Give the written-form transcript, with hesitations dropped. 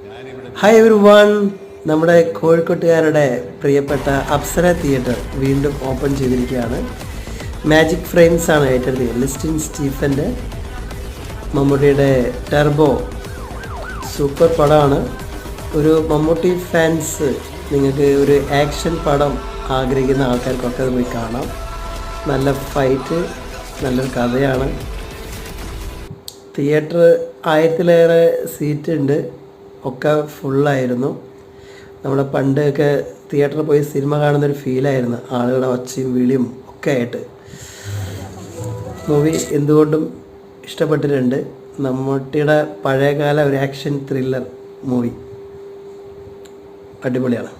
Hi every one. നമ്മുടെ കോഴിക്കോട്ടുകാരുടെ പ്രിയപ്പെട്ട Apsara theatre വീണ്ടും ഓപ്പൺ ചെയ്തിരിക്കുകയാണ്. മാജിക് ഫ്രെയിംസ് ആണ് ഏറ്റെടുത്തത്. ലിസ്റ്റിൻ സ്റ്റീഫൻ്റെ മമ്മൂട്ടിയുടെ ടർബോ സൂപ്പർ പടമാണ്. ഒരു മമ്മൂട്ടി ഫാൻസ്, നിങ്ങൾക്ക് ഒരു ആക്ഷൻ പടം ആഗ്രഹിക്കുന്ന ആൾക്കാർക്കൊക്കെ അത് പോയി കാണാം. നല്ല ഫൈറ്റ്, നല്ലൊരു കഥയാണ്. തിയേറ്റർ 1000-ലേറെ സീറ്റ് ഉണ്ട്, ഒക്കെ ഫുള്ളായിരുന്നു. നമ്മുടെ പണ്ടൊക്കെ തിയേറ്ററിൽ പോയി സിനിമ കാണുന്നൊരു ഫീലായിരുന്നു, ആളുകളുടെ ഒച്ചയും വിളിയും ഒക്കെ ആയിട്ട്. മൂവി എന്തുകൊണ്ടും ഇഷ്ടപ്പെട്ടിട്ടുണ്ട്. മമ്മൂട്ടിയുടെ പഴയകാല ഒരു ആക്ഷൻ ത്രില്ലർ മൂവി, അടിപൊളിയാണ്.